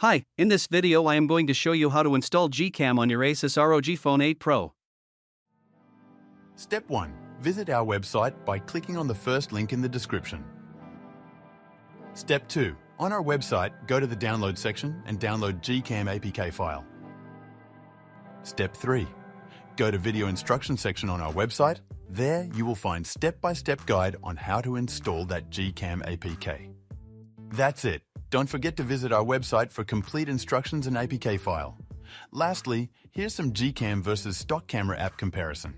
Hi, in this video I am going to show you how to install GCam on your Asus ROG Phone 8 Pro. Step 1. Visit our website by clicking on the first link in the description. Step 2. On our website, go to the download section and download GCam APK file. Step 3. Go to video instruction section on our website. There you will find step-by-step guide on how to install that GCam APK. That's it. Don't forget to visit our website for complete instructions and APK file. Lastly, here's some GCam versus stock camera app comparison.